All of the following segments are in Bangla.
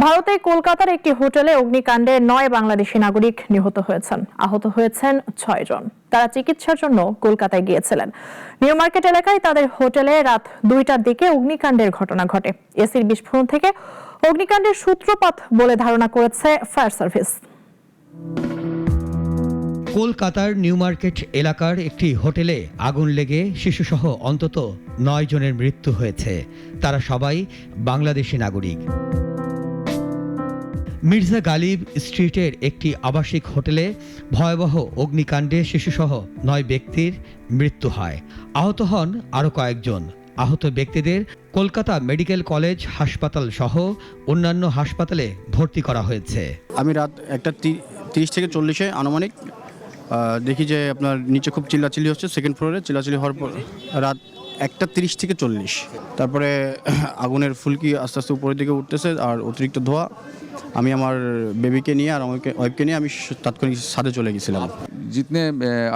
ভারতে কলকাতার একটি হোটেলে অগ্নিকাণ্ডে 9 বাংলাদেশি নাগরিক নিহত হয়েছেন। আহত হয়েছেন 6 জন। তারা চিকিৎসার জন্য কলকাতায় গিয়েছিলেন। নিউ মার্কেট এলাকায় তাদের হোটেলে রাত 2টার দিকে অগ্নিকাণ্ডের ঘটনা ঘটে। এসির বিস্ফোরণ থেকে অগ্নিকাণ্ডের সূত্রপাত বলে ধারণা করেছে ফায়ার সার্ভিস। কলকাতার নিউ মার্কেট এলাকার একটি হোটেলে আগুন লেগে শিশুসহ অন্তত 9 জনের মৃত্যু হয়েছে। তারা সবাই বাংলাদেশি নাগরিক। মির্জা গালিব স্ট্রিটের একটি আবাসিক হোটেলে ভয়াবহ অগ্নিকাণ্ডে শিশুসহ 9 ব্যক্তির মৃত্যু হয়। আহত হন আরও কয়েকজন। আহত ব্যক্তিদের কলকাতা মেডিকেল কলেজ হাসপাতাল সহ অন্যান্য হাসপাতালে ভর্তি করা হয়েছে। আমি রাত 1:30 থেকে 40 আনুমানিক দেখি যে আপনার নিচে খুব চিল্লাচিল্লি হচ্ছে। সেকেন্ড ফ্লোরে চিল্লাচিল্লি হওয়ার পর রাত 1:30 থেকে 40 তারপরে আগুনের ফুলকি আস্তে আস্তে উপরের দিকে উঠতেছে আর অতিরিক্ত ধোঁয়া। আমি আমার বেবিকে নিয়ে আর আমার ওয়াইফকে নিয়ে আমি তাৎক্ষণিক ছাদে চলে গেছিলাম। जितने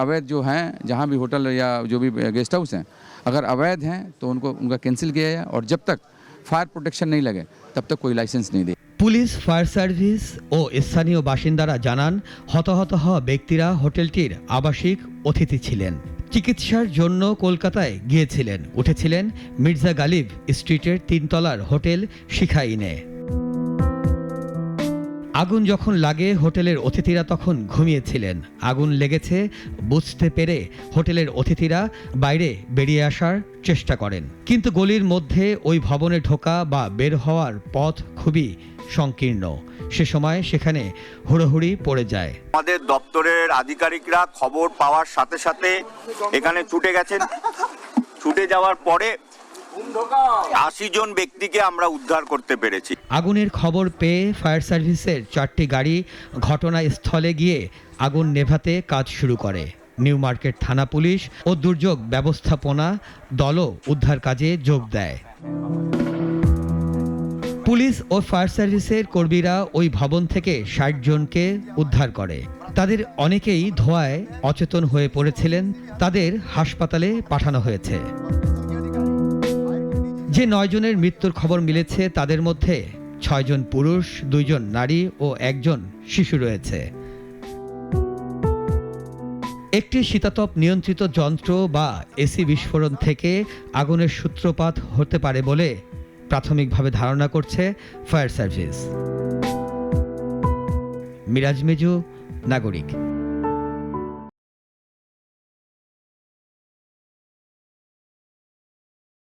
अवैध जो हैं जहाँ भी होटल या जो भी गेस्ट हाउस हैं अगर अवैध हैं तो उनका कैंसिल किया है और जब तक फायर प्रोटेक्शन नहीं लगे तब तक कोई लाइसेंस नहीं दे। পুলিশ, ফায়ার সার্ভিস ও স্থানীয় বাসিন্দারা জানান হতাহত হওয়া ব্যক্তিরা হোটেলটির আবাসিক অতিথি ছিলেন। চিকিৎসার জন্য কলকাতায় গিয়েছিলেন। উঠেছিলেন মির্জা গালিব স্ট্রিটের 3 তলার হোটেল শিখা ইনে। আগুন যখন লাগে হোটেলের অতিথিরা তখন ঘুমিয়েছিলেন। আগুন লেগেছে বুঝতে পেরে হোটেলের অতিথিরা বাইরে বেরিয়ে আসার চেষ্টা করেন, কিন্তু গলির মধ্যে ওই ভবনে ঢোকা বা বের হওয়ার পথ খুবই সংকীর্ণ। সে সময় সেখানে হুড়োহুড়ি পড়ে যায়। আমাদের দপ্তরের আধিকারিকরা খবর পাওয়ার সাথে সাথে এখানে ছুটে গেছেন। ছুটে যাওয়ার পরে 80 জন ব্যক্তিকে আমরা উদ্ধার করতে পেরেছি। আগুনের খবর পেয়ে ফায়ার সার্ভিসের 4টি গাড়ি ঘটনাস্থলে গিয়ে আগুন নেভাতে কাজ শুরু করে। নিউ মার্কেট থানা পুলিশ ও দুর্যোগ ব্যবস্থাপনা দলও উদ্ধার কাজে যোগ দেয়। পুলিশ ও ফায়ার সার্ভিসের কর্মীরা ওই ভবন থেকে 60 জনকে উদ্ধার করে। তাদের অনেকেই ধোঁয়ায় অচেতন হয়ে পড়েছিলেন। তাদের হাসপাতালে পাঠানো হয়েছে। যে 9 জনের মৃত্যুর খবর মিলেছে তাদের মধ্যে 6 জন পুরুষ, 2 জন নারী ও 1 জন শিশু রয়েছে। একটি শীতাতপ নিয়ন্ত্রিত যন্ত্র বা এসি বিস্ফোরণ থেকে আগুনের সূত্রপাত হতে পারে বলে প্রাথমিকভাবে ধারণা করছে ফায়ার সার্ভিস। মিরাজ মিজু, নাগরিক।